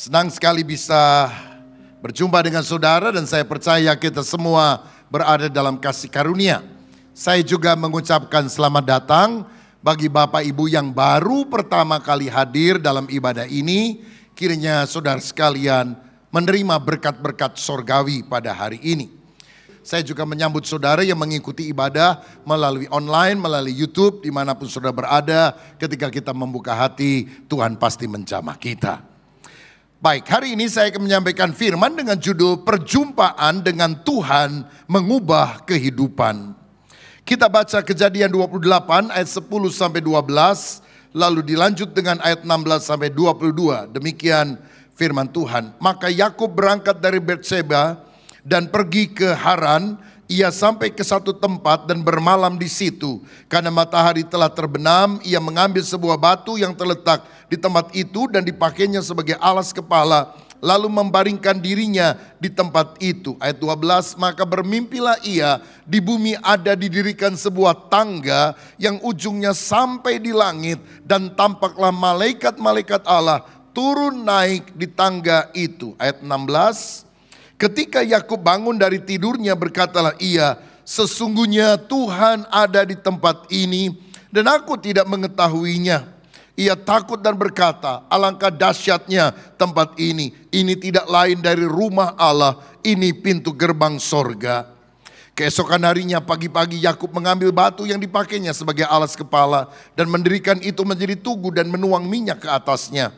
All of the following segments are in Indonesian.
Senang sekali bisa berjumpa dengan saudara dan saya percaya kita semua berada dalam kasih karunia. Saya juga mengucapkan selamat datang bagi Bapak Ibu yang baru pertama kali hadir dalam ibadah ini. Kiranya saudara sekalian menerima berkat-berkat sorgawi pada hari ini. Saya juga menyambut saudara yang mengikuti ibadah melalui online, melalui YouTube, dimanapun saudara berada. Ketika kita membuka hati, Tuhan pasti menjamah kita. Baik, hari ini saya akan menyampaikan firman dengan judul Perjumpaan dengan Tuhan Mengubah Kehidupan. Kita baca Kejadian 28 ayat 10 sampai 12, lalu dilanjut dengan ayat 16 sampai 22. Demikian firman Tuhan. Maka Yakub berangkat dari Berseba dan pergi ke Haran. Ia sampai ke satu tempat dan bermalam di situ. Karena matahari telah terbenam, ia mengambil sebuah batu yang terletak di tempat itu dan dipakainya sebagai alas kepala, lalu membaringkan dirinya di tempat itu. Ayat 12, maka bermimpilah ia, di bumi ada didirikan sebuah tangga yang ujungnya sampai di langit, dan tampaklah malaikat-malaikat Allah turun naik di tangga itu. Ayat 16, ketika Yakub bangun dari tidurnya, berkatalah ia, sesungguhnya Tuhan ada di tempat ini dan aku tidak mengetahuinya. Ia takut dan berkata, alangkah dahsyatnya tempat ini. Ini tidak lain dari rumah Allah, ini pintu gerbang sorga. Keesokan harinya pagi-pagi Yakub mengambil batu yang dipakainya sebagai alas kepala dan mendirikan itu menjadi tugu dan menuang minyak ke atasnya.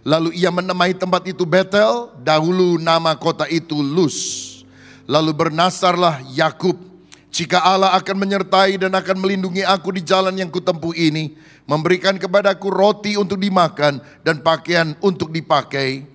Lalu ia menamai tempat itu Betel, dahulu nama kota itu Luz. Lalu bernasarlah Yakub, jika Allah akan menyertai dan akan melindungi aku di jalan yang kutempuh ini, memberikan kepadaku roti untuk dimakan dan pakaian untuk dipakai,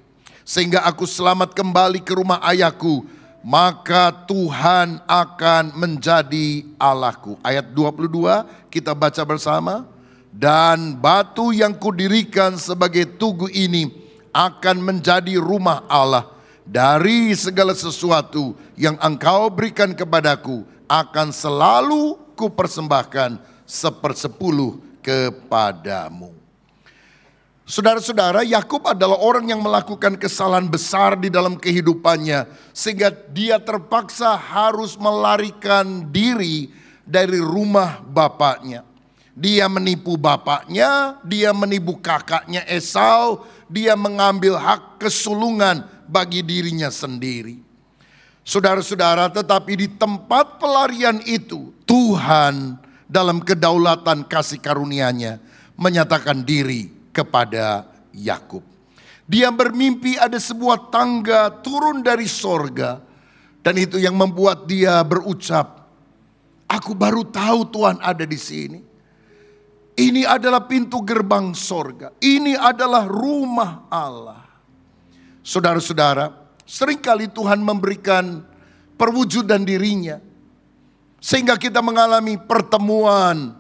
sehingga aku selamat kembali ke rumah ayahku, maka Tuhan akan menjadi Allahku. Ayat 22 kita baca bersama. Dan batu yang kudirikan sebagai tugu ini akan menjadi rumah Allah. Dari segala sesuatu yang engkau berikan kepadaku akan selalu kupersembahkan 1/10 kepadamu. Saudara-saudara, Yakub adalah orang yang melakukan kesalahan besar di dalam kehidupannya, sehingga dia terpaksa harus melarikan diri dari rumah bapaknya. Dia menipu bapaknya, dia menipu kakaknya Esau, dia mengambil hak kesulungan bagi dirinya sendiri. Saudara-saudara, tetapi di tempat pelarian itu, Tuhan dalam kedaulatan kasih karunia-Nya menyatakan diri kepada Yakub. Dia bermimpi ada sebuah tangga turun dari sorga, dan itu yang membuat dia berucap, aku baru tahu Tuhan ada di sini. Ini adalah pintu gerbang sorga. Ini adalah rumah Allah. Saudara-saudara, seringkali Tuhan memberikan perwujudan dirinya, sehingga kita mengalami pertemuan,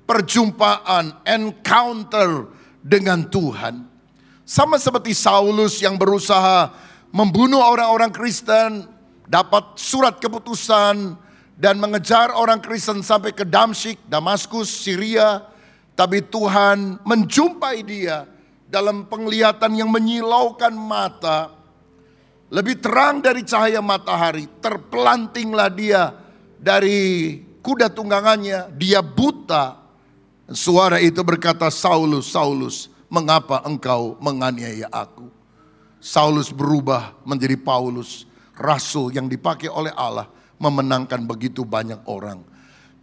perjumpaan, encounter dengan Tuhan. Sama seperti Saulus yang berusaha membunuh orang-orang Kristen, dapat surat keputusan dan mengejar orang Kristen sampai ke Damsyik, Damaskus, Syria. Tapi Tuhan menjumpai dia dalam penglihatan yang menyilaukan mata. Lebih terang dari cahaya matahari. Terpelantinglah dia dari kuda tunggangannya. Dia buta. Suara itu berkata, Saulus, Saulus, mengapa engkau menganiaya aku? Saulus berubah menjadi Paulus, rasul yang dipakai oleh Allah memenangkan begitu banyak orang.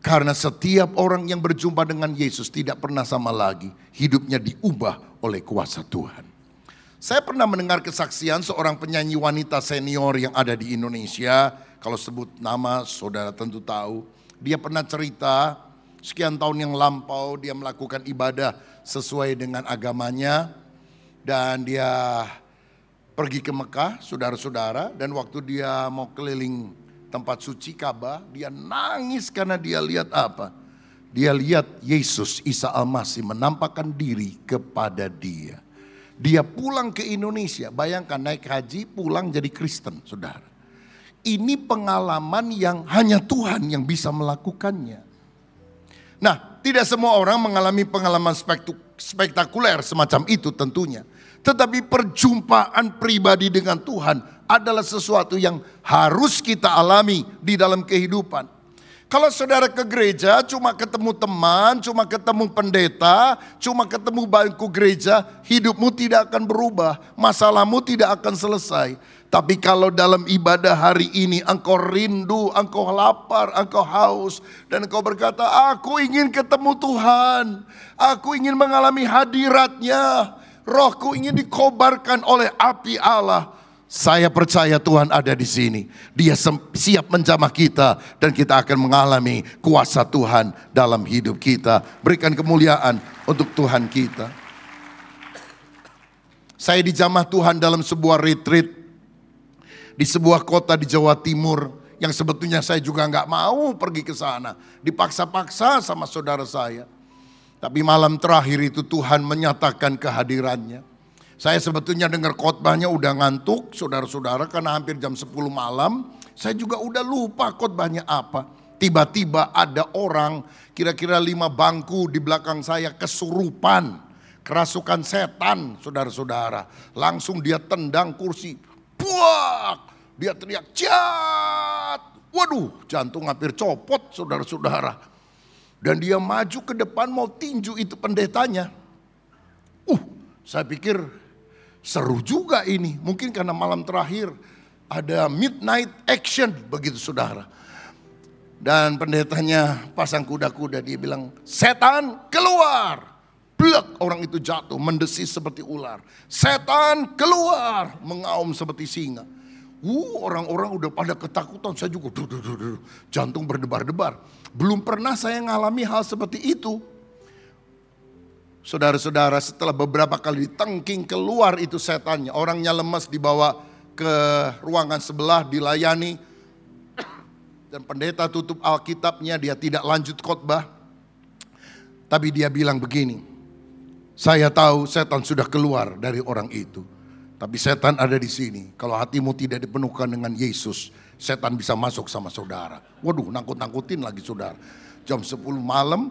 Karena setiap orang yang berjumpa dengan Yesus tidak pernah sama lagi. Hidupnya diubah oleh kuasa Tuhan. Saya pernah mendengar kesaksian seorang penyanyi wanita senior yang ada di Indonesia. Kalau sebut nama saudara tentu tahu. Dia pernah cerita sekian tahun yang lampau dia melakukan ibadah sesuai dengan agamanya. Dan dia pergi ke Mekah, saudara-saudara. Dan waktu dia mau keliling tempat suci Ka'bah, dia nangis karena dia lihat apa? Dia lihat Yesus Isa Al-Masih menampakkan diri kepada dia. Dia pulang ke Indonesia, bayangkan naik haji pulang jadi Kristen, saudara. Ini pengalaman yang hanya Tuhan yang bisa melakukannya. Nah, tidak semua orang mengalami pengalaman spektakuler semacam itu tentunya. Tetapi perjumpaan pribadi dengan Tuhan adalah sesuatu yang harus kita alami di dalam kehidupan. Kalau saudara ke gereja cuma ketemu teman, cuma ketemu pendeta, cuma ketemu bangku gereja, hidupmu tidak akan berubah, masalahmu tidak akan selesai. Tapi kalau dalam ibadah hari ini engkau rindu, engkau lapar, engkau haus, dan engkau berkata, aku ingin ketemu Tuhan, aku ingin mengalami hadirat-Nya, rohku ingin dikobarkan oleh api Allah. Saya percaya Tuhan ada di sini. Dia siap menjamah kita dan kita akan mengalami kuasa Tuhan dalam hidup kita. Berikan kemuliaan untuk Tuhan kita. Saya dijamah Tuhan dalam sebuah retreat di sebuah kota di Jawa Timur yang sebetulnya saya juga nggak mau pergi ke sana. Dipaksa-paksa sama saudara saya. Tapi malam terakhir itu Tuhan menyatakan kehadirannya. Saya sebetulnya dengar khotbahnya udah ngantuk saudara-saudara karena hampir jam 10 malam. Saya juga udah lupa khotbahnya apa. Tiba-tiba ada orang kira-kira 5 bangku di belakang saya kesurupan. Kerasukan setan saudara-saudara. Langsung dia tendang kursi. Buak! Dia teriak, "Jat!" Waduh, jantung hampir copot saudara-saudara. Dan dia maju ke depan mau tinju itu pendetanya. Saya pikir seru juga ini. Mungkin karena malam terakhir ada midnight action begitu saudara. Dan pendetanya pasang kuda-kuda, dia bilang, "Setan keluar!" Blek, orang itu jatuh mendesis seperti ular. Setan keluar, mengaum seperti singa. Orang-orang udah pada ketakutan. Saya juga jantung berdebar-debar. Belum pernah saya ngalami hal seperti itu. Saudara-saudara, setelah beberapa kali ditengking keluar itu setannya. Orangnya lemas, dibawa ke ruangan sebelah, dilayani. Dan pendeta tutup Alkitabnya, dia tidak lanjut khotbah. Tapi dia bilang begini, "Saya tahu setan sudah keluar dari orang itu. Tapi setan ada di sini. Kalau hatimu tidak dipenuhkan dengan Yesus, setan bisa masuk sama saudara." Waduh, nangkut-nangkutin lagi saudara. Jam 10 malam,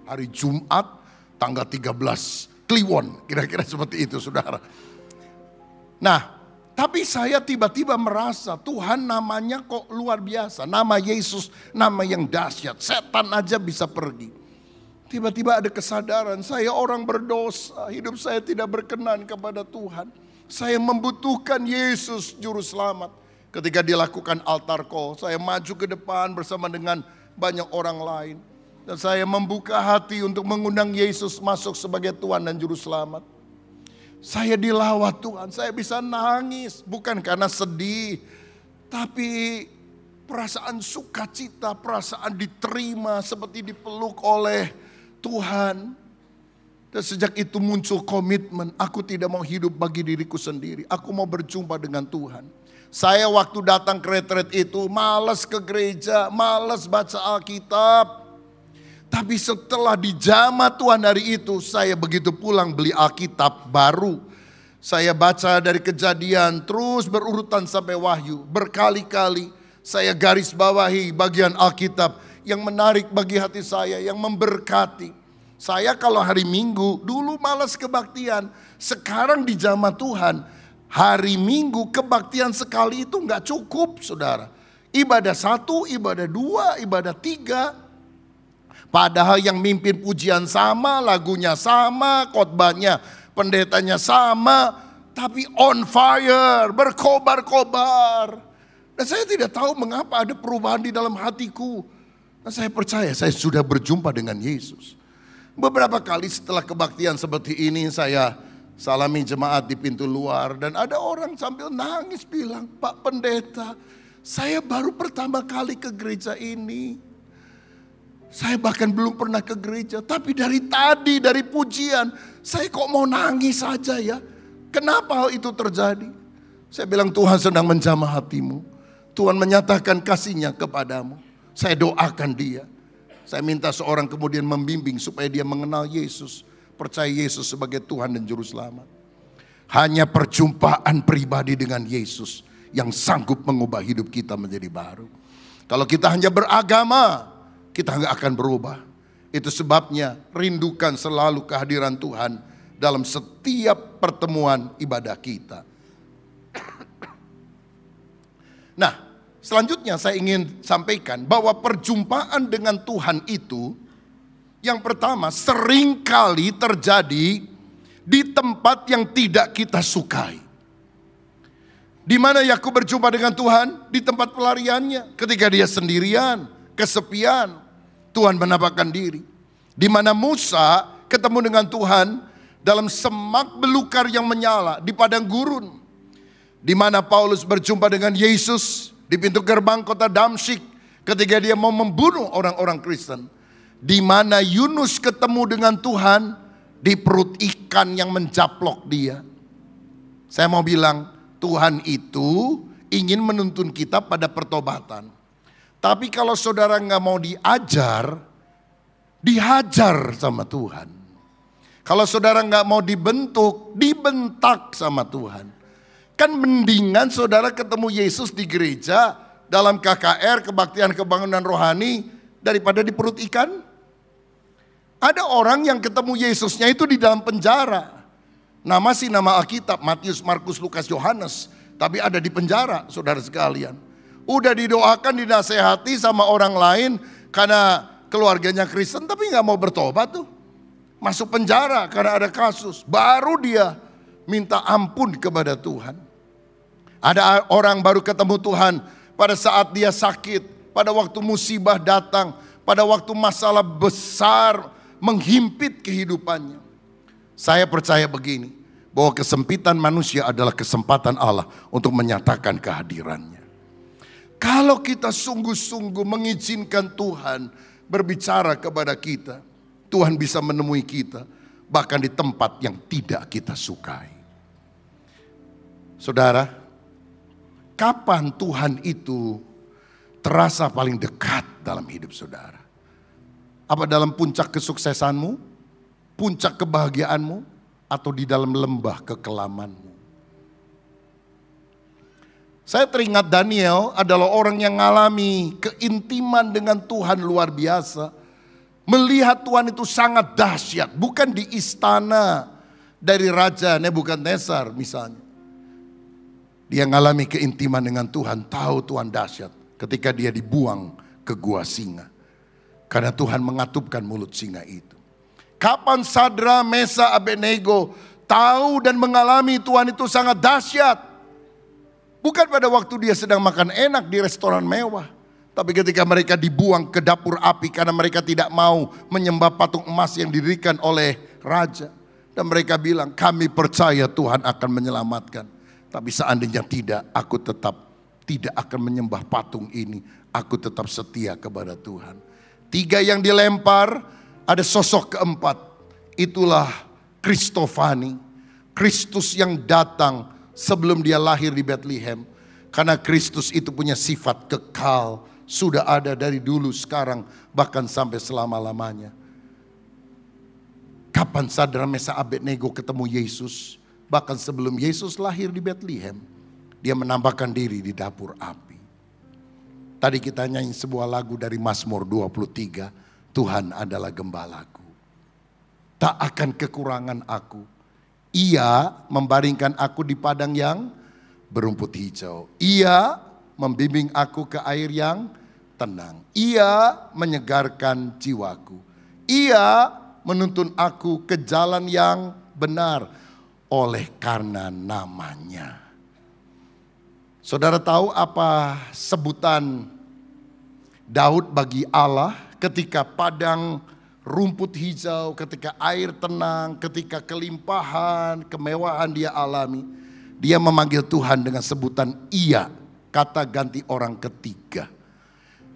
hari Jumat, tanggal 13 Kliwon. Kira-kira seperti itu saudara. Nah, tapi saya tiba-tiba merasa Tuhan namanya kok luar biasa. Nama Yesus, nama yang dahsyat. Setan aja bisa pergi. Tiba-tiba ada kesadaran, saya orang berdosa, hidup saya tidak berkenan kepada Tuhan. Saya membutuhkan Yesus Juru Selamat. Ketika dilakukan altar call, saya maju ke depan bersama dengan banyak orang lain. Dan saya membuka hati untuk mengundang Yesus masuk sebagai Tuhan dan Juru Selamat. Saya dilawat Tuhan, saya bisa nangis. Bukan karena sedih, tapi perasaan sukacita, perasaan diterima seperti dipeluk oleh Tuhan. Dan sejak itu muncul komitmen, aku tidak mau hidup bagi diriku sendiri. Aku mau berjumpa dengan Tuhan. Saya waktu datang ke retret itu malas ke gereja, malas baca Alkitab. Tapi setelah dijamah Tuhan hari itu, saya begitu pulang beli Alkitab baru. Saya baca dari Kejadian terus berurutan sampai Wahyu. Berkali-kali saya garis bawahi bagian Alkitab yang menarik bagi hati saya, yang memberkati. Saya kalau hari Minggu, dulu malas kebaktian. Sekarang dijamah Tuhan, hari Minggu kebaktian sekali itu gak cukup saudara. Ibadah 1, ibadah 2, ibadah 3. Padahal yang mimpin pujian sama, lagunya sama, khotbahnya, pendetanya sama. Tapi on fire, berkobar-kobar. Dan saya tidak tahu mengapa ada perubahan di dalam hatiku. Dan saya percaya saya sudah berjumpa dengan Yesus. Beberapa kali setelah kebaktian seperti ini saya salami jemaat di pintu luar. Dan ada orang sambil nangis bilang, "Pak Pendeta, saya baru pertama kali ke gereja ini. Saya bahkan belum pernah ke gereja. Tapi dari tadi, dari pujian, saya kok mau nangis saja ya. Kenapa hal itu terjadi?" Saya bilang, Tuhan sedang menjamah hatimu. Tuhan menyatakan kasih-Nya kepadamu. Saya doakan dia. Saya minta seorang kemudian membimbing supaya dia mengenal Yesus. Percaya Yesus sebagai Tuhan dan Juru Selamat. Hanya perjumpaan pribadi dengan Yesus yang sanggup mengubah hidup kita menjadi baru. Kalau kita hanya beragama, kita nggak akan berubah. Itu sebabnya rindukan selalu kehadiran Tuhan dalam setiap pertemuan ibadah kita. Nah, selanjutnya saya ingin sampaikan bahwa perjumpaan dengan Tuhan itu, yang pertama seringkali terjadi di tempat yang tidak kita sukai. Di mana Yakub berjumpa dengan Tuhan? Di tempat pelariannya. Ketika dia sendirian, kesepian, Tuhan menampakkan diri. Di mana Musa ketemu dengan Tuhan dalam semak belukar yang menyala di padang gurun. Di mana Paulus berjumpa dengan Yesus di pintu gerbang kota Damsyik ketika dia mau membunuh orang-orang Kristen. Di mana Yunus ketemu dengan Tuhan di perut ikan yang mencaplok dia. Saya mau bilang, Tuhan itu ingin menuntun kita pada pertobatan. Tapi kalau saudara nggak mau diajar, dihajar sama Tuhan. Kalau saudara nggak mau dibentuk, dibentak sama Tuhan. Kan mendingan saudara ketemu Yesus di gereja dalam KKR, kebaktian kebangunan rohani, daripada di perut ikan. Ada orang yang ketemu Yesusnya itu di dalam penjara. Nama sih nama Alkitab, Matius, Markus, Lukas, Yohanes. Tapi ada di penjara, saudara sekalian. Udah didoakan, dinasehati sama orang lain karena keluarganya Kristen, tapi nggak mau bertobat tuh. Masuk penjara karena ada kasus. Baru dia minta ampun kepada Tuhan. Ada orang baru ketemu Tuhan pada saat dia sakit, pada waktu musibah datang, pada waktu masalah besar menghimpit kehidupannya. Saya percaya begini, bahwa kesempitan manusia adalah kesempatan Allah untuk menyatakan kehadirannya. Kalau kita sungguh-sungguh mengizinkan Tuhan berbicara kepada kita, Tuhan bisa menemui kita bahkan di tempat yang tidak kita sukai. Saudara, kapan Tuhan itu terasa paling dekat dalam hidup saudara? Apa dalam puncak kesuksesanmu, puncak kebahagiaanmu, atau di dalam lembah kekelamanmu? Saya teringat Daniel adalah orang yang mengalami keintiman dengan Tuhan luar biasa. Melihat Tuhan itu sangat dahsyat, bukan di istana dari Raja Nebukadnezar misalnya. Dia mengalami keintiman dengan Tuhan, tahu Tuhan dahsyat ketika dia dibuang ke gua singa. Karena Tuhan mengatupkan mulut singa itu. Kapan Sadra, Mesa, Abednego tahu dan mengalami Tuhan itu sangat dahsyat. Bukan pada waktu dia sedang makan enak di restoran mewah. Tapi ketika mereka dibuang ke dapur api karena mereka tidak mau menyembah patung emas yang didirikan oleh raja. Dan mereka bilang, kami percaya Tuhan akan menyelamatkan. Tapi seandainya tidak, aku tetap tidak akan menyembah patung ini. Aku tetap setia kepada Tuhan. 3 yang dilempar, ada sosok keempat. Itulah Kristofani. Kristus yang datang sebelum dia lahir di Bethlehem. Karena Kristus itu punya sifat kekal. Sudah ada dari dulu, sekarang, bahkan sampai selama-lamanya. Kapan Sadra, Mesa, Abednego ketemu Yesus? Bahkan sebelum Yesus lahir di Bethlehem, dia menambahkan diri di dapur api. Tadi kita nyanyi sebuah lagu dari Mazmur 23. Tuhan adalah gembalaku, tak akan kekurangan aku. Ia membaringkan aku di padang yang berumput hijau. Ia membimbing aku ke air yang tenang. Ia menyegarkan jiwaku. Ia menuntun aku ke jalan yang benar oleh karena namanya. Saudara tahu apa sebutan Daud bagi Allah ketika padang rumput hijau, ketika air tenang, ketika kelimpahan, kemewahan dia alami. Dia memanggil Tuhan dengan sebutan Ia, kata ganti orang ketiga.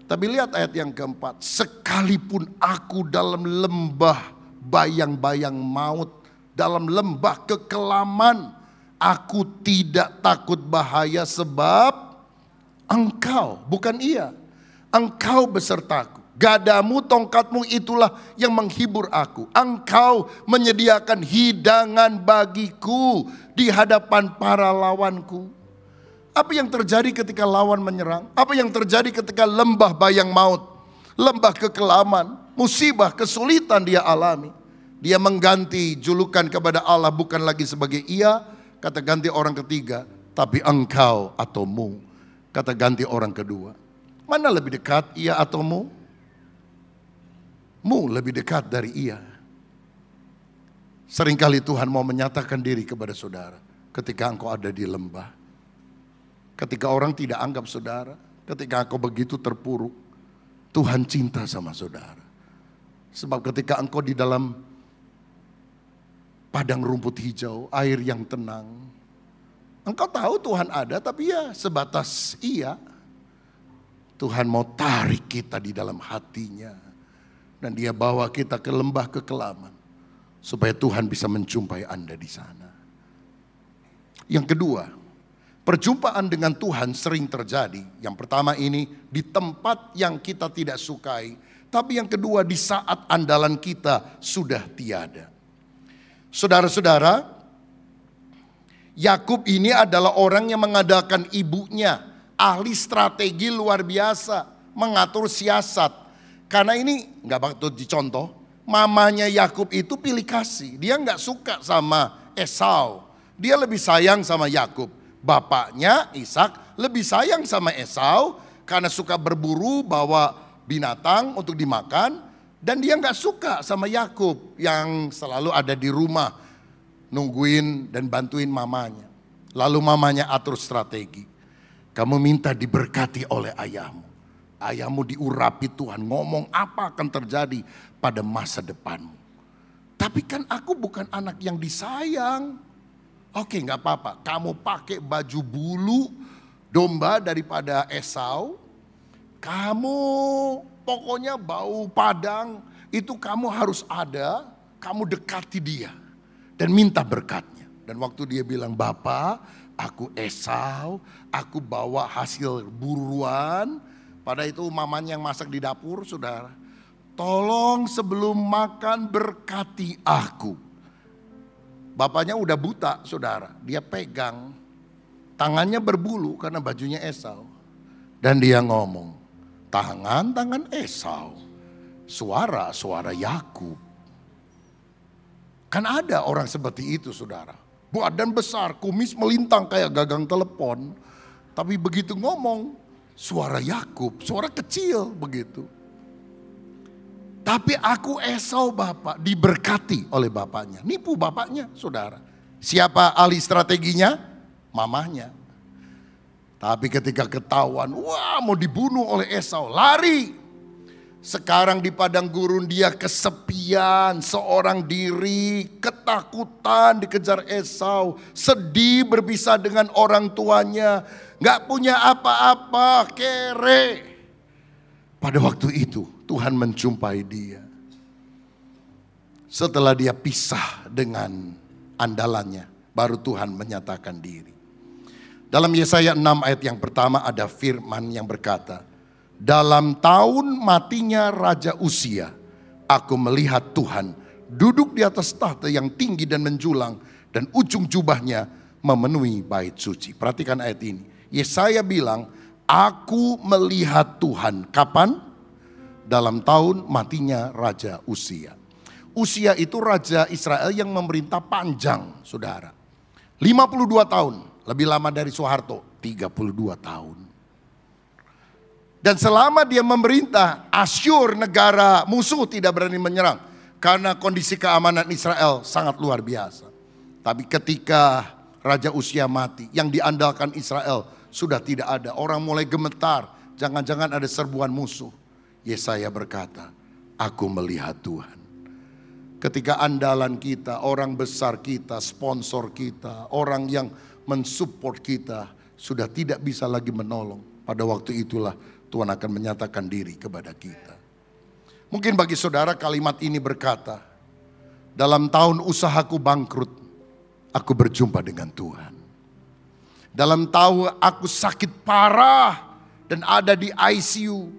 Tapi lihat ayat yang keempat, sekalipun aku dalam lembah bayang-bayang maut, dalam lembah kekelaman, aku tidak takut bahaya sebab Engkau, bukan Ia, Engkau besertaku. Gadamu, tongkatmu itulah yang menghibur aku. Engkau menyediakan hidangan bagiku di hadapan para lawanku. Apa yang terjadi ketika lawan menyerang? Apa yang terjadi ketika lembah bayang maut, lembah kekelaman, musibah, kesulitan dia alami? Dia mengganti julukan kepada Allah bukan lagi sebagai ia, kata ganti orang ketiga, tapi engkau atau mu, kata ganti orang kedua. Mana lebih dekat, ia atau mu? Mu lebih dekat dari ia. Seringkali Tuhan mau menyatakan diri kepada saudara ketika engkau ada di lembah. Ketika orang tidak anggap saudara, ketika engkau begitu terpuruk, Tuhan cinta sama saudara. Sebab ketika engkau di dalam padang rumput hijau, air yang tenang, engkau tahu Tuhan ada, tapi ya sebatas iya. Tuhan mau tarik kita di dalam hatinya, dan dia bawa kita ke lembah kekelaman, supaya Tuhan bisa menjumpai Anda di sana. Yang kedua, perjumpaan dengan Tuhan sering terjadi. Yang pertama ini di tempat yang kita tidak sukai, tapi yang kedua di saat andalan kita sudah tiada. Saudara-saudara, Yakub ini adalah orang yang mengandalkan ibunya, ahli strategi luar biasa, mengatur siasat. Karena ini nggak patut dicontoh, mamanya Yakub itu pilih kasih, dia nggak suka sama Esau, dia lebih sayang sama Yakub. Bapaknya Ishak lebih sayang sama Esau karena suka berburu bawa binatang untuk dimakan. Dan dia nggak suka sama Yakub yang selalu ada di rumah nungguin dan bantuin mamanya. Lalu mamanya atur strategi. Kamu minta diberkati oleh ayahmu. Ayahmu diurapi Tuhan, ngomong apa akan terjadi pada masa depanmu. Tapi kan aku bukan anak yang disayang. Oke, nggak apa-apa. Kamu pakai baju bulu domba daripada Esau. Kamu pokoknya bau padang itu kamu harus ada, kamu dekati dia dan minta berkatnya. Dan waktu dia bilang, Bapak, aku Esau, aku bawa hasil buruan. Pada itu mamanya yang masak di dapur, saudara. Tolong sebelum makan berkati aku. Bapaknya udah buta, saudara. Dia pegang, tangannya berbulu karena bajunya Esau. Dan dia ngomong, tangan Esau, suara Yakub. Kan ada orang seperti itu, saudara. Badan besar, kumis melintang kayak gagang telepon. Tapi begitu ngomong, suara Yakub, suara kecil begitu. Tapi aku Esau, Bapak, diberkati oleh bapaknya. Nipu bapaknya, saudara. Siapa ahli strateginya? Mamahnya. Tapi ketika ketahuan, wah mau dibunuh oleh Esau, lari. Sekarang di padang gurun dia kesepian, seorang diri, ketakutan dikejar Esau, sedih berpisah dengan orang tuanya, gak punya apa-apa, kere. Pada waktu itu Tuhan menjumpai dia. Setelah dia pisah dengan andalannya, baru Tuhan menyatakan diri. Dalam Yesaya 6 ayat yang pertama ada firman yang berkata, dalam tahun matinya Raja Uzia, aku melihat Tuhan duduk di atas tahta yang tinggi dan menjulang, dan ujung jubahnya memenuhi bait suci. Perhatikan ayat ini. Yesaya bilang, aku melihat Tuhan. Kapan? Dalam tahun matinya Raja Uzia. Uzia itu Raja Israel yang memerintah panjang, saudara. 52 tahun. Lebih lama dari Soeharto, 32 tahun. Dan selama dia memerintah, Asyur negara musuh tidak berani menyerang. Karena kondisi keamanan Israel sangat luar biasa. Tapi ketika Raja Uzia mati, yang diandalkan Israel sudah tidak ada. Orang mulai gemetar, jangan-jangan ada serbuan musuh. Yesaya berkata, aku melihat Tuhan. Ketika andalan kita, orang besar kita, sponsor kita, orang yang mensupport kita sudah tidak bisa lagi menolong. Pada waktu itulah Tuhan akan menyatakan diri kepada kita. Mungkin bagi saudara kalimat ini berkata, dalam tahun usahaku bangkrut, aku berjumpa dengan Tuhan. Dalam tahun aku sakit parah dan ada di ICU,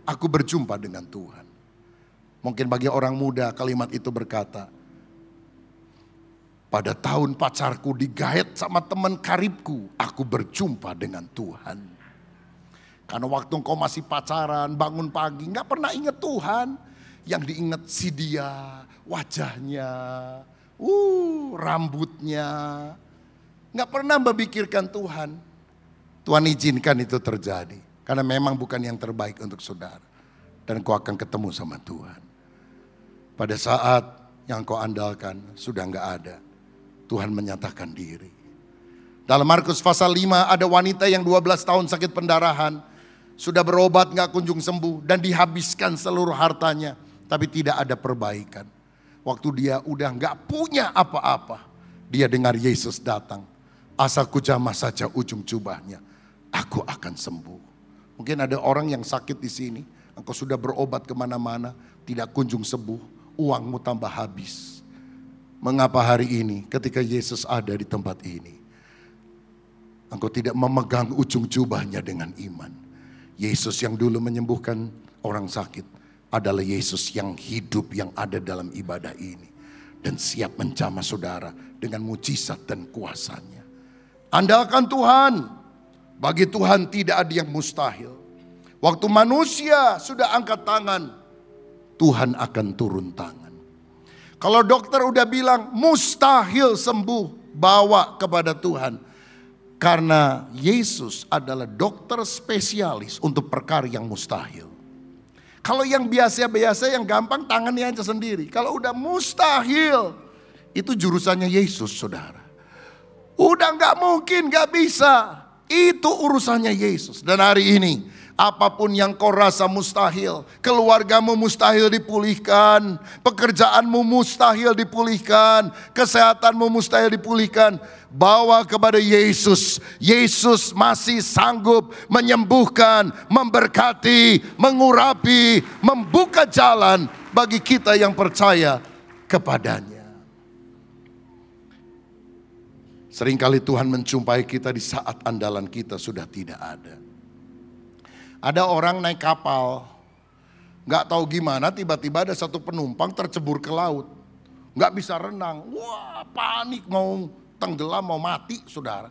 aku berjumpa dengan Tuhan. Mungkin bagi orang muda kalimat itu berkata, pada tahun pacarku digaet sama teman karibku, aku berjumpa dengan Tuhan. Karena waktu engkau masih pacaran, bangun pagi, gak pernah ingat Tuhan. Yang diingat si dia, wajahnya, rambutnya. Nggak pernah memikirkan Tuhan. Tuhan izinkan itu terjadi. Karena memang bukan yang terbaik untuk saudara. Dan kau akan ketemu sama Tuhan. Pada saat yang kau andalkan sudah nggak ada. Tuhan menyatakan diri. Dalam Markus pasal 5 ada wanita yang 12 tahun sakit pendarahan. Sudah berobat nggak kunjung sembuh. Dan dihabiskan seluruh hartanya. Tapi tidak ada perbaikan. Waktu dia udah nggak punya apa-apa. Dia dengar Yesus datang. Asalku jamah saja ujung jubahnya, aku akan sembuh. Mungkin ada orang yang sakit di sini. Engkau sudah berobat kemana-mana, tidak kunjung sembuh. Uangmu tambah habis. Mengapa hari ini ketika Yesus ada di tempat ini, engkau tidak memegang ujung jubahnya dengan iman? Yesus yang dulu menyembuhkan orang sakit adalah Yesus yang hidup yang ada dalam ibadah ini. Dan siap menjamah saudara dengan mujizat dan kuasanya. Andalkan Tuhan. Bagi Tuhan tidak ada yang mustahil. Waktu manusia sudah angkat tangan, Tuhan akan turun tangan. Kalau dokter udah bilang mustahil sembuh, bawa kepada Tuhan. Karena Yesus adalah dokter spesialis untuk perkara yang mustahil. Kalau yang biasa-biasa, yang gampang, tangannya aja sendiri. Kalau udah mustahil, itu jurusannya Yesus, saudara. Udah gak mungkin, gak bisa. Itu urusannya Yesus. Dan hari ini, apapun yang kau rasa mustahil, keluargamu mustahil dipulihkan, pekerjaanmu mustahil dipulihkan, kesehatanmu mustahil dipulihkan, bawa kepada Yesus. Yesus masih sanggup menyembuhkan, memberkati, mengurapi, membuka jalan bagi kita yang percaya kepadanya. Seringkali Tuhan menjumpai kita di saat andalan kita sudah tidak ada. Ada orang naik kapal, gak tahu gimana tiba-tiba ada satu penumpang tercebur ke laut. Gak bisa renang, wah panik mau tenggelam mau mati saudara.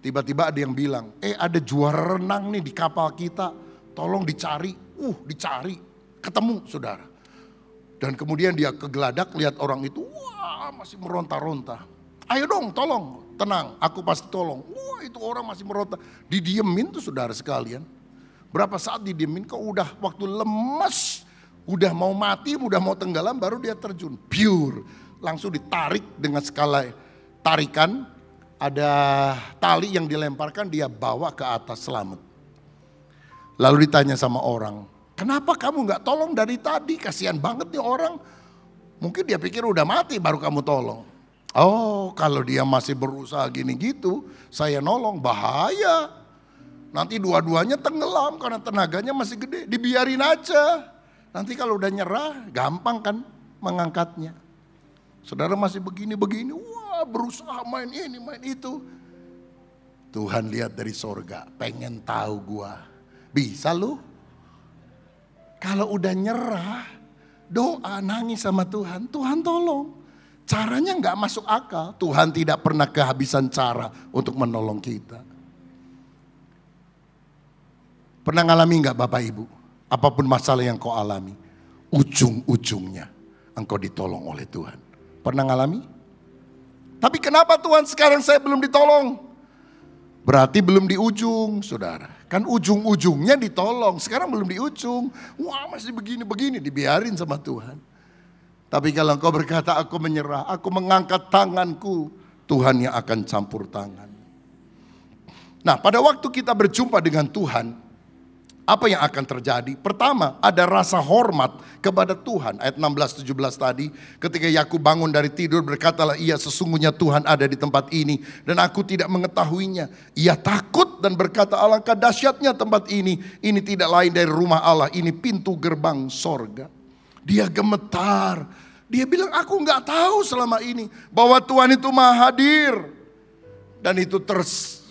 Tiba-tiba ada yang bilang, ada juara renang nih di kapal kita, tolong dicari. Dicari, ketemu saudara. Dan kemudian dia kegeladak lihat orang itu, wah masih meronta-ronta. Ayo dong tolong, tenang aku pasti tolong. Wah itu orang masih meronta, didiemin tuh saudara sekalian. Berapa saat didiemin, kok udah waktu lemas, udah mau mati, udah mau tenggelam, baru dia terjun. Pure, langsung ditarik dengan skala tarikan. Ada tali yang dilemparkan, dia bawa ke atas selamat. Lalu ditanya sama orang, kenapa kamu gak tolong dari tadi? Kasihan banget nih orang. Mungkin dia pikir udah mati baru kamu tolong. Oh kalau dia masih berusaha gini gitu, saya nolong, bahaya. Nanti dua-duanya tenggelam karena tenaganya masih gede. Dibiarin aja. Nanti kalau udah nyerah, gampang kan mengangkatnya. Saudara masih begini-begini, wah berusaha main ini, main itu. Tuhan lihat dari sorga, pengen tahu gua. Bisa lu? Kalau udah nyerah, doa nangis sama Tuhan, Tuhan tolong. Caranya nggak masuk akal. Tuhan tidak pernah kehabisan cara untuk menolong kita. Pernah ngalami nggak Bapak Ibu? Apapun masalah yang kau alami, ujung-ujungnya engkau ditolong oleh Tuhan. Pernah ngalami? Tapi kenapa Tuhan sekarang saya belum ditolong? Berarti belum di ujung, saudara. Kan ujung-ujungnya ditolong, sekarang belum di ujung. Wah masih begini-begini, dibiarin sama Tuhan. Tapi kalau engkau berkata aku menyerah, aku mengangkat tanganku, Tuhan yang akan campur tangan. Nah pada waktu kita berjumpa dengan Tuhan, apa yang akan terjadi? Pertama, ada rasa hormat kepada Tuhan. Ayat 16-17 tadi, ketika Yakub bangun dari tidur, berkatalah ia, sesungguhnya Tuhan ada di tempat ini dan aku tidak mengetahuinya. Ia takut dan berkata, alangkah dahsyatnya tempat ini tidak lain dari rumah Allah, ini pintu gerbang sorga. Dia gemetar, dia bilang aku nggak tahu selama ini bahwa Tuhan itu maha hadir. Dan itu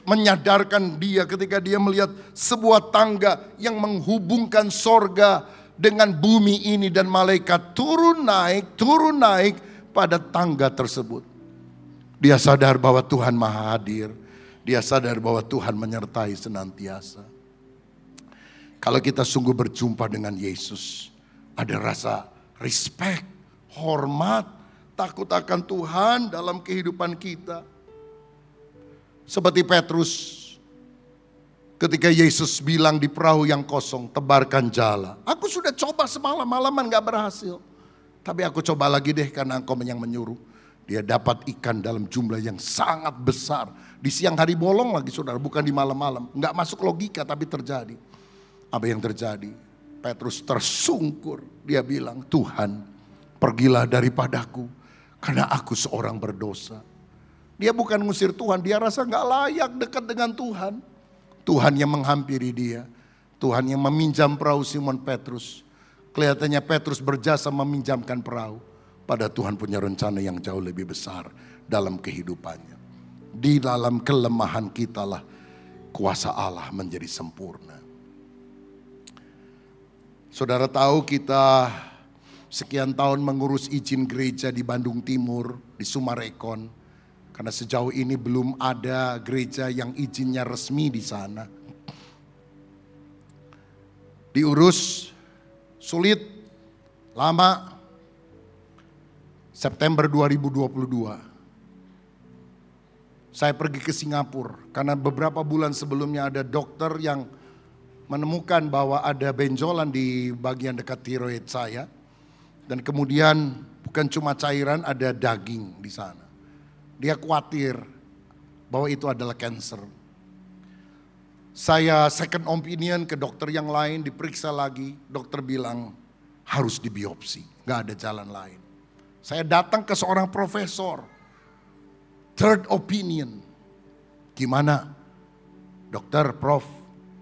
menyadarkan dia ketika dia melihat sebuah tangga yang menghubungkan sorga dengan bumi ini. Dan malaikat turun naik pada tangga tersebut. Dia sadar bahwa Tuhan maha hadir. Dia sadar bahwa Tuhan menyertai senantiasa. Kalau kita sungguh berjumpa dengan Yesus, ada rasa respect, hormat, takut akan Tuhan dalam kehidupan kita. Seperti Petrus, ketika Yesus bilang di perahu yang kosong, tebarkan jala. Aku sudah coba semalam-malaman gak berhasil. Tapi aku coba lagi deh karena engkau yang menyuruh. Dia dapat ikan dalam jumlah yang sangat besar. Di siang hari bolong lagi saudara, bukan di malam-malam. Gak masuk logika tapi terjadi. Apa yang terjadi? Petrus tersungkur. Dia bilang, Tuhan pergilah daripadaku karena aku seorang berdosa. Dia bukan ngusir Tuhan, dia rasa gak layak dekat dengan Tuhan. Tuhan yang menghampiri dia. Tuhan yang meminjam perahu Simon Petrus. Kelihatannya Petrus berjasa meminjamkan perahu. Pada Tuhan punya rencana yang jauh lebih besar dalam kehidupannya. Di dalam kelemahan kitalah kuasa Allah menjadi sempurna. Saudara tahu kita sekian tahun mengurus izin gereja di Bandung Timur, di Sumarekon. Karena sejauh ini belum ada gereja yang izinnya resmi di sana. Diurus, sulit, lama. September 2022. Saya pergi ke Singapura. Karena beberapa bulan sebelumnya ada dokter yang menemukan bahwa ada benjolan di bagian dekat tiroid saya. Dan kemudian bukan cuma cairan, ada daging di sana. Dia khawatir bahwa itu adalah cancer. Saya second opinion ke dokter yang lain, diperiksa lagi. Dokter bilang harus dibiopsi, gak ada jalan lain. Saya datang ke seorang profesor, third opinion. Gimana dokter, prof,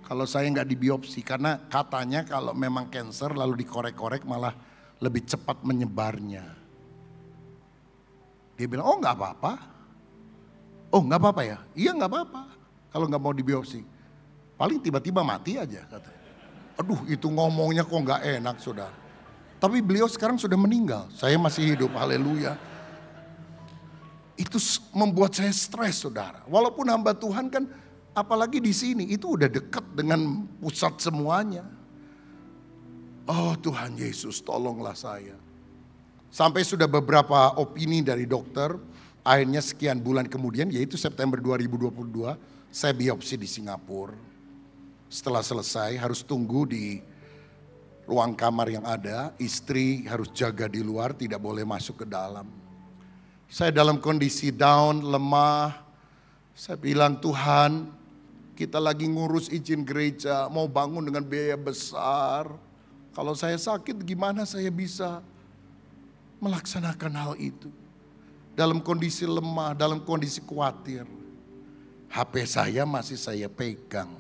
kalau saya gak dibiopsi? Karena katanya kalau memang cancer lalu dikorek-korek malah lebih cepat menyebarnya. Dia bilang, oh gak apa-apa. Oh gak apa-apa ya? Iya gak apa-apa. Kalau gak mau dibiopsi. Paling tiba-tiba mati aja. Kata. Aduh itu ngomongnya kok gak enak saudara. Tapi beliau sekarang sudah meninggal. Saya masih hidup, haleluya. Itu membuat saya stres saudara. Walaupun hamba Tuhan kan apalagi di sini. Itu udah dekat dengan pusat semuanya. Oh Tuhan Yesus tolonglah saya. Sampai sudah beberapa opini dari dokter, akhirnya sekian bulan kemudian, yaitu September 2022, saya biopsi di Singapura. Setelah selesai harus tunggu di ruang kamar yang ada, istri harus jaga di luar, tidak boleh masuk ke dalam. Saya dalam kondisi down, lemah, saya bilang Tuhan, kita lagi ngurus izin gereja, mau bangun dengan biaya besar. Kalau saya sakit gimana saya bisa melaksanakan hal itu. Dalam kondisi lemah, dalam kondisi khawatir. HP saya masih saya pegang.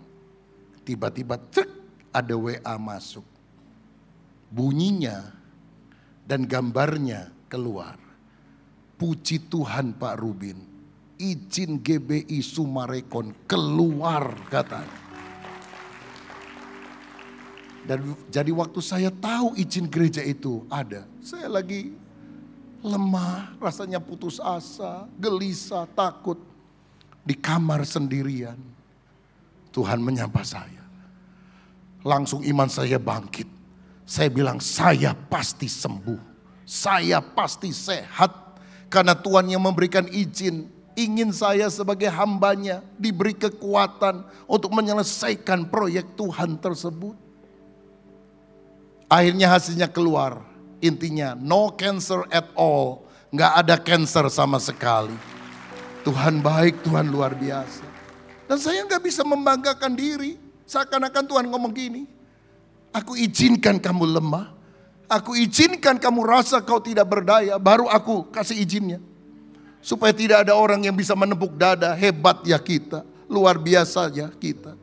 Tiba-tiba cek ada WA masuk. Bunyinya dan gambarnya keluar. Puji Tuhan Pak Rubin. Izin GBI Sumarekon keluar katanya. Dan jadi waktu saya tahu izin gereja itu ada. Saya lagi lemah, rasanya putus asa, gelisah, takut. Di kamar sendirian. Tuhan menyapa saya. Langsung iman saya bangkit. Saya bilang saya pasti sembuh. Saya pasti sehat. Karena Tuhan yang memberikan izin. Ingin saya sebagai hambanya diberi kekuatan untuk menyelesaikan proyek Tuhan tersebut. Akhirnya hasilnya keluar. Intinya no cancer at all. Gak ada cancer sama sekali. Tuhan baik, Tuhan luar biasa. Dan saya gak bisa membanggakan diri. Seakan-akan Tuhan ngomong gini. Aku izinkan kamu lemah. Aku izinkan kamu rasa kau tidak berdaya. Baru aku kasih izinnya. Supaya tidak ada orang yang bisa menepuk dada. Hebat ya kita. Luar biasa ya kita.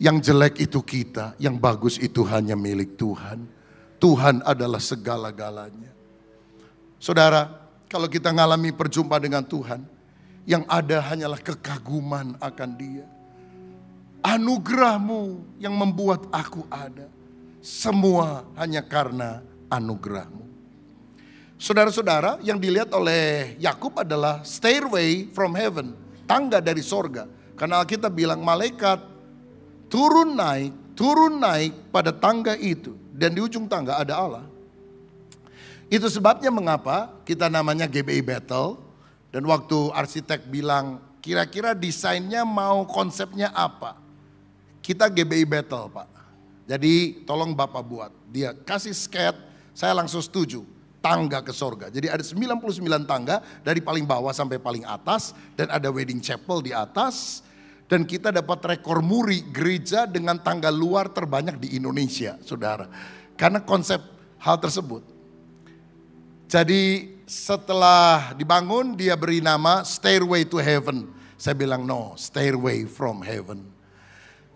Yang jelek itu kita, yang bagus itu hanya milik Tuhan. Tuhan adalah segala-galanya. Saudara, kalau kita ngalami perjumpaan dengan Tuhan, yang ada hanyalah kekaguman akan Dia. Anugerah-Mu yang membuat aku ada. Semua hanya karena anugerah-Mu. Saudara-saudara, yang dilihat oleh Yakub adalah stairway from heaven, tangga dari sorga. Karena Alkitab bilang malaikat turun naik pada tangga itu. Dan di ujung tangga ada Allah. Itu sebabnya mengapa kita namanya GBI Battle. Dan waktu arsitek bilang, kira-kira desainnya mau konsepnya apa? Kita GBI Battle, Pak. Jadi tolong Bapak buat. Dia kasih sketch, saya langsung setuju. Tangga ke sorga. Jadi ada 99 tangga dari paling bawah sampai paling atas. Dan ada wedding chapel di atas. Dan kita dapat rekor muri gereja dengan tangga luar terbanyak di Indonesia, saudara. Karena konsep hal tersebut. Jadi setelah dibangun dia beri nama Stairway to Heaven. Saya bilang no, Stairway from Heaven.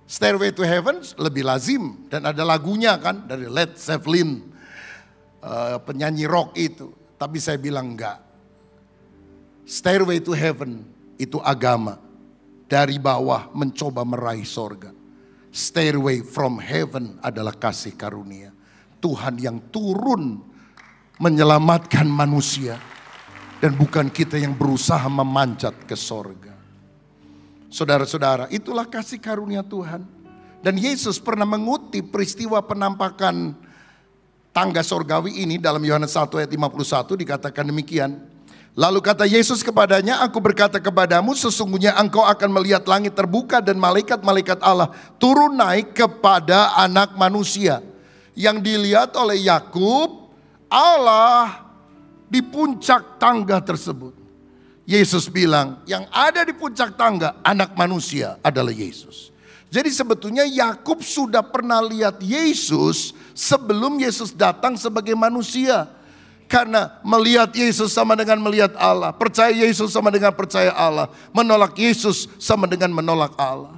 Stairway to Heaven lebih lazim dan ada lagunya kan dari Led Zeppelin, penyanyi rock itu. Tapi saya bilang enggak. Stairway to Heaven itu agama. Dari bawah mencoba meraih sorga. Stairway from Heaven adalah kasih karunia. Tuhan yang turun menyelamatkan manusia. Dan bukan kita yang berusaha memanjat ke sorga. Saudara-saudara, itulah kasih karunia Tuhan. Dan Yesus pernah mengutip peristiwa penampakan tangga sorgawi ini dalam Yohanes 1 ayat 51 dikatakan demikian. Lalu kata Yesus kepadanya, aku berkata kepadamu sesungguhnya engkau akan melihat langit terbuka dan malaikat-malaikat Allah turun naik kepada anak manusia. Yang dilihat oleh Yakub, Allah di puncak tangga tersebut. Yesus bilang, yang ada di puncak tangga anak manusia adalah Yesus. Jadi sebetulnya Yakub sudah pernah lihat Yesus sebelum Yesus datang sebagai manusia. Karena melihat Yesus sama dengan melihat Allah. Percaya Yesus sama dengan percaya Allah. Menolak Yesus sama dengan menolak Allah.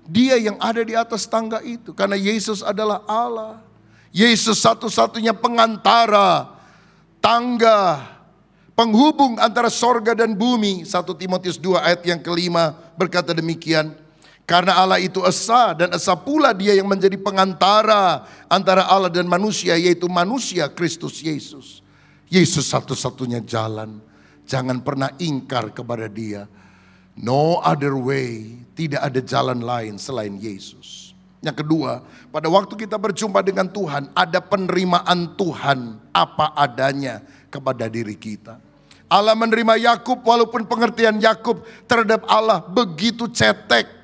Dia yang ada di atas tangga itu. Karena Yesus adalah Allah. Yesus satu-satunya pengantara, tangga, penghubung antara sorga dan bumi. 1 Timotius 2 ayat yang kelima berkata demikian. Karena Allah itu esa dan esa pula dia yang menjadi pengantara antara Allah dan manusia, yaitu manusia Kristus Yesus. Yesus satu-satunya jalan. Jangan pernah ingkar kepada dia. No other way, tidak ada jalan lain selain Yesus. Yang kedua, pada waktu kita berjumpa dengan Tuhan, ada penerimaan Tuhan apa adanya kepada diri kita. Allah menerima Yakub walaupun pengertian Yakub terhadap Allah begitu cetek.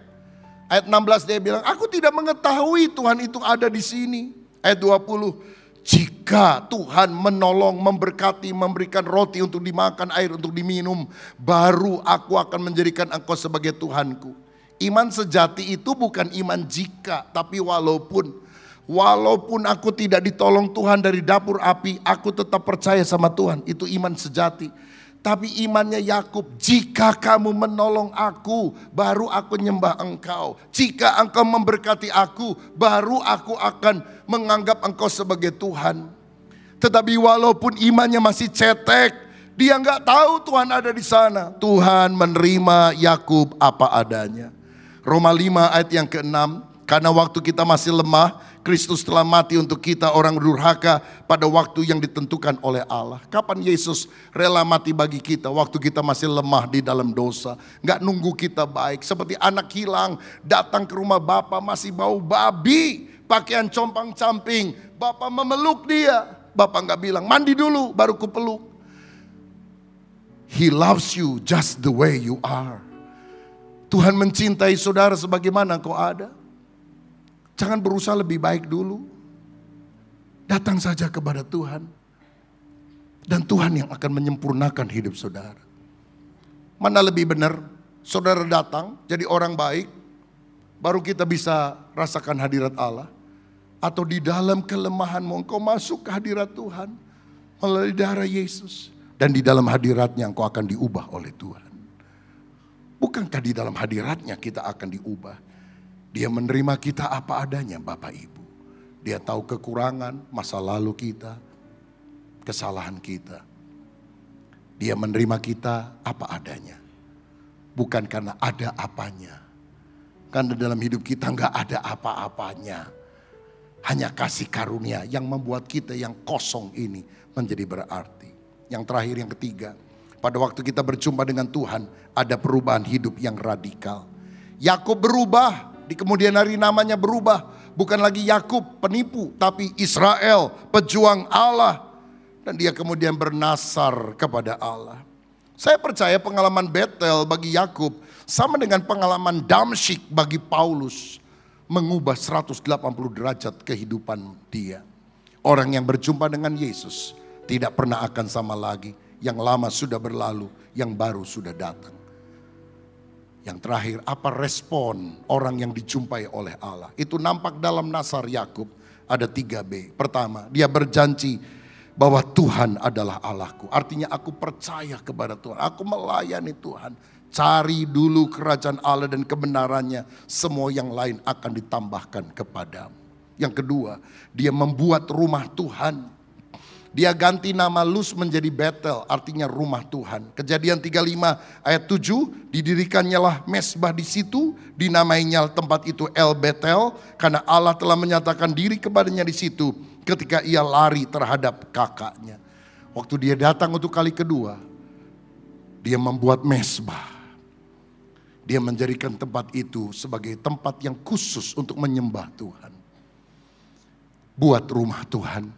Ayat 16 dia bilang, aku tidak mengetahui Tuhan itu ada di sini. Ayat 20, jika Tuhan menolong, memberkati, memberikan roti untuk dimakan, air untuk diminum, baru aku akan menjadikan engkau sebagai Tuhanku. Iman sejati itu bukan iman jika, tapi walaupun. Walaupun aku tidak ditolong Tuhan dari dapur api, aku tetap percaya sama Tuhan. Itu iman sejati. Tapi imannya Yakub, jika kamu menolong aku, baru aku nyembah engkau. Jika engkau memberkati aku, baru aku akan menganggap engkau sebagai Tuhan. Tetapi walaupun imannya masih cetek, dia nggak tahu Tuhan ada di sana. Tuhan menerima Yakub apa adanya. Roma 5 ayat yang ke-6, karena waktu kita masih lemah, Kristus telah mati untuk kita orang durhaka pada waktu yang ditentukan oleh Allah. Kapan Yesus rela mati bagi kita? Waktu kita masih lemah di dalam dosa. Gak nunggu kita baik. Seperti anak hilang datang ke rumah Bapa masih bau babi. Pakaian compang-camping. Bapa memeluk dia. Bapa gak bilang mandi dulu baru kupeluk. He loves you just the way you are. Tuhan mencintai saudara sebagaimana kau ada. Jangan berusaha lebih baik dulu. Datang saja kepada Tuhan. Dan Tuhan yang akan menyempurnakan hidup saudara. Mana lebih benar? Saudara datang jadi orang baik. Baru kita bisa rasakan hadirat Allah. Atau di dalam kelemahanmu engkau masuk ke hadirat Tuhan. Melalui darah Yesus. Dan di dalam hadiratnya engkau akan diubah oleh Tuhan. Bukankah di dalam hadiratnya kita akan diubah? Dia menerima kita apa adanya Bapak Ibu. Dia tahu kekurangan, masa lalu kita, kesalahan kita. Dia menerima kita apa adanya. Bukan karena ada apanya. Karena dalam hidup kita nggak ada apa-apanya. Hanya kasih karunia yang membuat kita yang kosong ini menjadi berarti. Yang terakhir, yang ketiga. Pada waktu kita berjumpa dengan Tuhan, ada perubahan hidup yang radikal. Yakub berubah. Di kemudian hari namanya berubah. Bukan lagi Yakub penipu, tapi Israel pejuang Allah. Dan dia kemudian bernasar kepada Allah. Saya percaya pengalaman Betel bagi Yakub sama dengan pengalaman Damsyik bagi Paulus. Mengubah 180 derajat kehidupan dia. Orang yang berjumpa dengan Yesus tidak pernah akan sama lagi. Yang lama sudah berlalu, yang baru sudah datang. Yang terakhir, apa respon orang yang dijumpai oleh Allah? Itu nampak dalam nasar Yakub, ada 3B. Pertama, dia berjanji bahwa Tuhan adalah Allahku. Artinya aku percaya kepada Tuhan, aku melayani Tuhan. Cari dulu kerajaan Allah dan kebenarannya, semua yang lain akan ditambahkan kepadamu. Yang kedua, dia membuat rumah Tuhan. Dia ganti nama Luz menjadi Betel, artinya rumah Tuhan. Kejadian 35 ayat 7, didirikannya lah mesbah di situ, dinamainya tempat itu El Betel, karena Allah telah menyatakan diri kepadanya di situ ketika ia lari terhadap kakaknya. Waktu dia datang untuk kali kedua, dia membuat mesbah. Dia menjadikan tempat itu sebagai tempat yang khusus untuk menyembah Tuhan. Buat rumah Tuhan.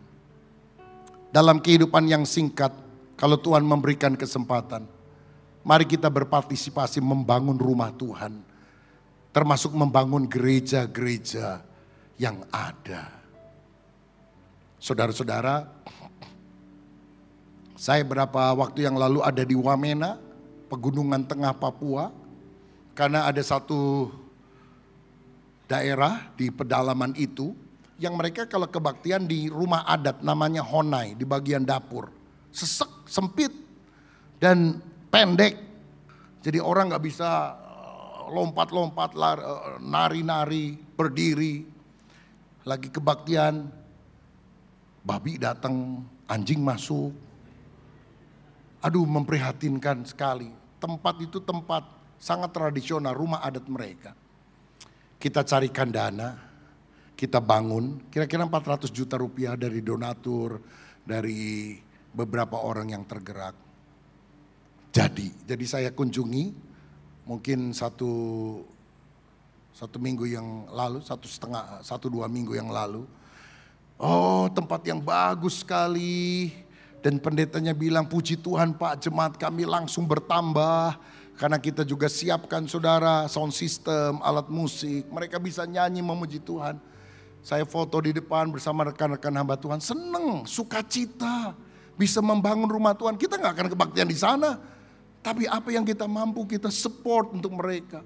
Dalam kehidupan yang singkat, kalau Tuhan memberikan kesempatan, mari kita berpartisipasi membangun rumah Tuhan. Termasuk membangun gereja-gereja yang ada. Saudara-saudara, saya beberapa waktu yang lalu ada di Wamena, pegunungan tengah Papua. Karena ada satu daerah di pedalaman itu yang mereka kalau kebaktian di rumah adat namanya Honai di bagian dapur. Sesek, sempit dan pendek. Jadi orang gak bisa lompat-lompat, nari-nari, berdiri. Lagi kebaktian, babi datang, anjing masuk. Aduh, memprihatinkan sekali. Tempat itu tempat sangat tradisional, rumah adat mereka. Kita carikan dana, kita bangun, kira-kira 400 juta rupiah dari donatur, dari beberapa orang yang tergerak. Jadi saya kunjungi, mungkin satu minggu yang lalu, 1,5, 1-2 minggu yang lalu. Oh, tempat yang bagus sekali. Dan pendetanya bilang, puji Tuhan Pak, jemaat kami langsung bertambah. Karena kita juga siapkan saudara, sound system, alat musik. Mereka bisa nyanyi memuji Tuhan. Saya foto di depan bersama rekan-rekan hamba Tuhan. Seneng, sukacita. Bisa membangun rumah Tuhan. Kita gak akan kebaktian di sana. Tapi apa yang kita mampu kita support untuk mereka.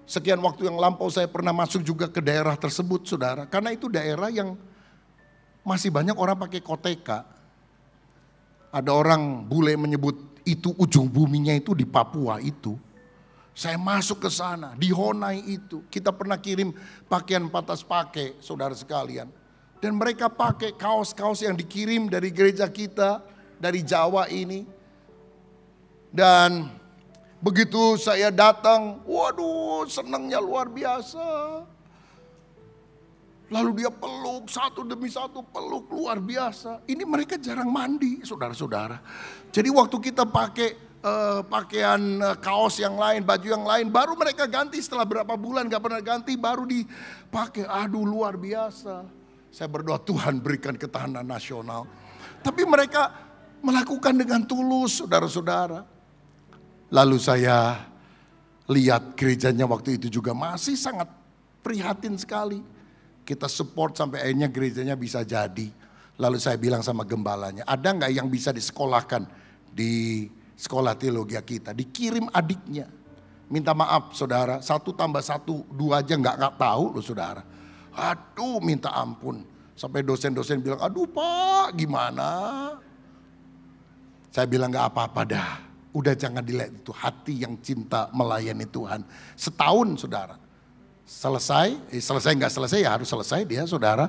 Sekian waktu yang lampau saya pernah masuk juga ke daerah tersebut saudara. Karena itu daerah yang masih banyak orang pakai koteka. Ada orang bule menyebut itu ujung buminya itu di Papua itu. Saya masuk ke sana, di Honai itu. Kita pernah kirim pakaian pantas pakai, saudara sekalian. Dan mereka pakai kaos-kaos yang dikirim dari gereja kita, dari Jawa ini. Dan begitu saya datang, waduh senangnya luar biasa. Lalu dia peluk, satu demi satu peluk luar biasa. Ini mereka jarang mandi, saudara-saudara. Jadi waktu kita pakai pakaian kaos yang lain, baju yang lain, baru mereka ganti setelah berapa bulan gak pernah ganti, baru dipakai. Aduh luar biasa. Saya berdoa Tuhan berikan ketahanan nasional. Tapi mereka melakukan dengan tulus, saudara-saudara. Lalu saya lihat gerejanya waktu itu juga masih sangat prihatin sekali. Kita support sampai akhirnya gerejanya bisa jadi. Lalu saya bilang sama gembalanya, ada gak yang bisa disekolahkan di sekolah teologi kita? Dikirim adiknya. Minta maaf saudara, 1 tambah 1, 2 aja gak tahu loh saudara. Aduh minta ampun. Sampai dosen-dosen bilang, aduh Pak gimana? Saya bilang gak apa-apa dah. Udah jangan dilihat itu hati yang cinta melayani Tuhan. Setahun saudara. Selesai nggak selesai ya harus selesai dia saudara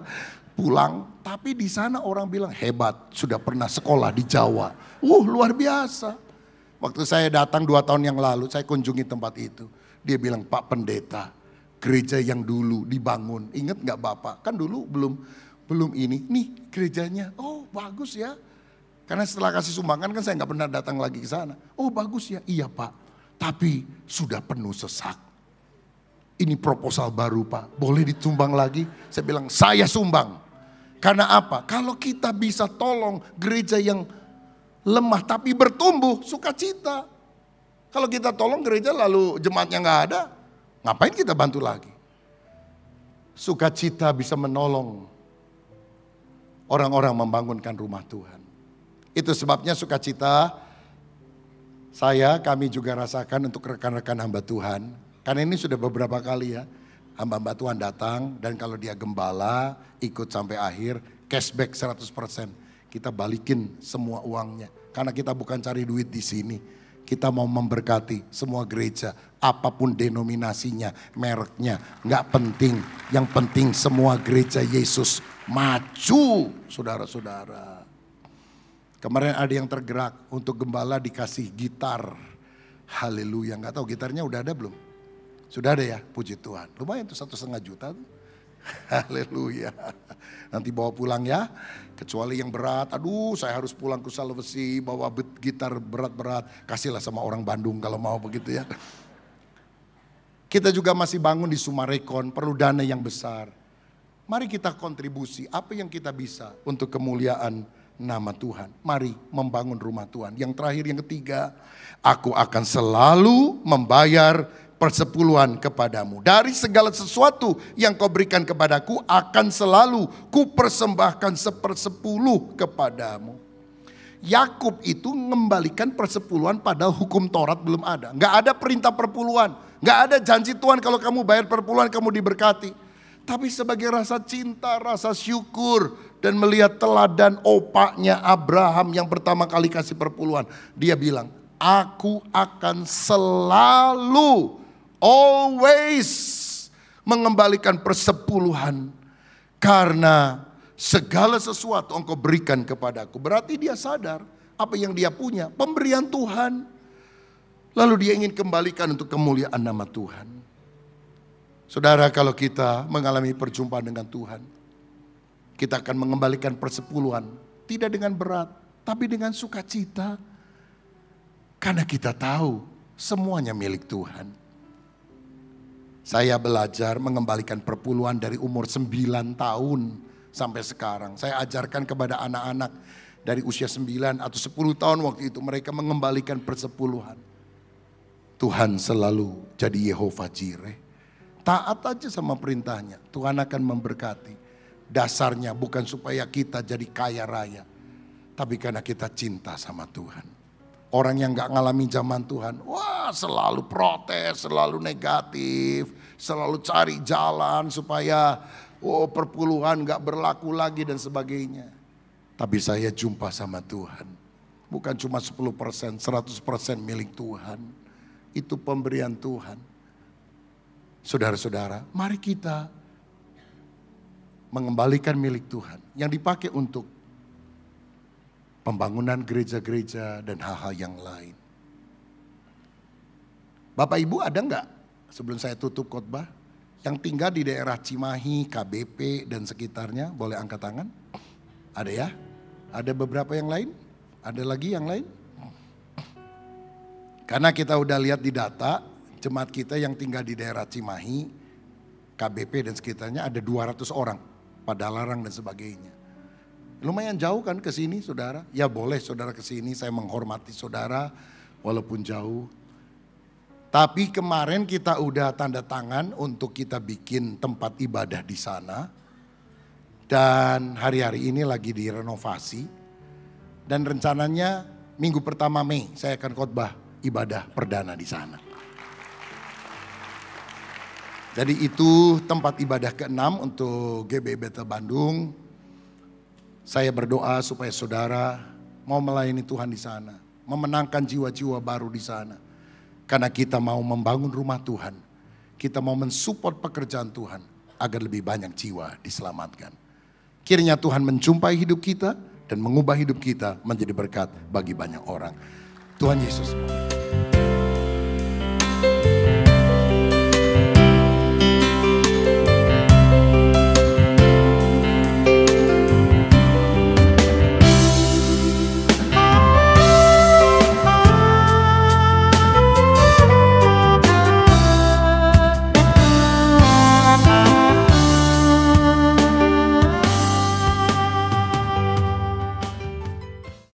pulang. Tapi di sana orang bilang hebat sudah pernah sekolah di Jawa. Luar biasa. Waktu saya datang 2 tahun yang lalu saya kunjungi tempat itu. Dia bilang Pak Pendeta gereja yang dulu dibangun. Ingat nggak Bapak? Kan dulu belum ini. Nih gerejanya. Oh bagus ya. Karena setelah kasih sumbangan kan saya nggak pernah datang lagi ke sana. Oh bagus ya. Iya Pak. Tapi sudah penuh sesak. Ini proposal baru Pak, boleh ditumbang lagi? Saya bilang saya sumbang. Karena apa? Kalau kita bisa tolong gereja yang lemah tapi bertumbuh, sukacita. Kalau kita tolong gereja lalu jemaatnya nggak ada, ngapain kita bantu lagi? Sukacita bisa menolong orang-orang membangunkan rumah Tuhan. Itu sebabnya sukacita kami juga rasakan untuk rekan-rekan hamba Tuhan. Karena ini sudah beberapa kali ya, hamba-hamba Tuhan datang dan kalau dia gembala ikut sampai akhir, cashback 100%. Kita balikin semua uangnya. Karena kita bukan cari duit di sini. Kita mau memberkati semua gereja, apapun denominasinya, mereknya, nggak penting. Yang penting semua gereja Yesus maju, saudara-saudara. Kemarin ada yang tergerak untuk gembala dikasih gitar. Haleluya, nggak tahu gitarnya udah ada belum? Sudah ada ya, puji Tuhan. Lumayan tuh 1,5 juta. Haleluya. Nanti bawa pulang ya. Kecuali yang berat, aduh saya harus pulang ke Sulawesi bawa gitar berat-berat. Kasihlah sama orang Bandung kalau mau begitu ya. Kita juga masih bangun di Sumarekon, perlu dana yang besar. Mari kita kontribusi apa yang kita bisa untuk kemuliaan nama Tuhan. Mari membangun rumah Tuhan. Yang terakhir, yang ketiga, aku akan selalu membayar persepuluhan kepadamu. Dari segala sesuatu yang kau berikan kepadaku akan selalu kupersembahkan 1/10 kepadamu. Yakub itu mengembalikan persepuluhan padahal hukum Taurat belum ada. Nggak ada perintah perpuluhan. Nggak ada janji Tuhan kalau kamu bayar perpuluhan kamu diberkati. Tapi sebagai rasa cinta, rasa syukur dan melihat teladan opaknya Abraham yang pertama kali kasih perpuluhan. Dia bilang, aku akan selalu always mengembalikan persepuluhan karena segala sesuatu engkau berikan kepadaku. Berarti dia sadar apa yang dia punya, pemberian Tuhan. Lalu dia ingin kembalikan untuk kemuliaan nama Tuhan. Saudara, kalau kita mengalami perjumpaan dengan Tuhan, kita akan mengembalikan persepuluhan tidak dengan berat, tapi dengan sukacita. Karena kita tahu semuanya milik Tuhan. Saya belajar mengembalikan perpuluhan dari umur 9 tahun sampai sekarang. Saya ajarkan kepada anak-anak dari usia 9 atau 10 tahun waktu itu. Mereka mengembalikan persepuluhan. Tuhan selalu jadi Yehova Jireh. Taat aja sama perintahnya. Tuhan akan memberkati. Dasarnya bukan supaya kita jadi kaya raya. Tapi karena kita cinta sama Tuhan. Orang yang gak ngalami zaman Tuhan, wah selalu protes, selalu negatif, selalu cari jalan supaya perpuluhan gak berlaku lagi dan sebagainya. Tapi saya jumpa sama Tuhan, bukan cuma 10%, 100% milik Tuhan. Itu pemberian Tuhan. Saudara-saudara, mari kita mengembalikan milik Tuhan yang dipakai untuk pembangunan gereja-gereja dan hal-hal yang lain. Bapak Ibu ada enggak sebelum saya tutup khotbah yang tinggal di daerah Cimahi, KBP dan sekitarnya? Boleh angkat tangan? Ada ya? Ada beberapa yang lain? Ada lagi yang lain? Karena kita udah lihat di data, jemaat kita yang tinggal di daerah Cimahi, KBP dan sekitarnya ada 200 orang. Padalarang dan sebagainya. Lumayan jauh kan ke sini saudara? Ya boleh saudara ke sini, saya menghormati saudara walaupun jauh. Tapi kemarin kita udah tanda tangan untuk kita bikin tempat ibadah di sana. Dan hari-hari ini lagi direnovasi. Dan rencananya minggu pertama Mei saya akan khotbah ibadah perdana di sana. Jadi itu tempat ibadah ke-6 untuk GBI Bethel Bandung. Saya berdoa supaya saudara mau melayani Tuhan di sana. Memenangkan jiwa-jiwa baru di sana. Karena kita mau membangun rumah Tuhan. Kita mau mensupport pekerjaan Tuhan. Agar lebih banyak jiwa diselamatkan. Kiranya Tuhan menjumpai hidup kita. Dan mengubah hidup kita menjadi berkat bagi banyak orang. Tuhan Yesus.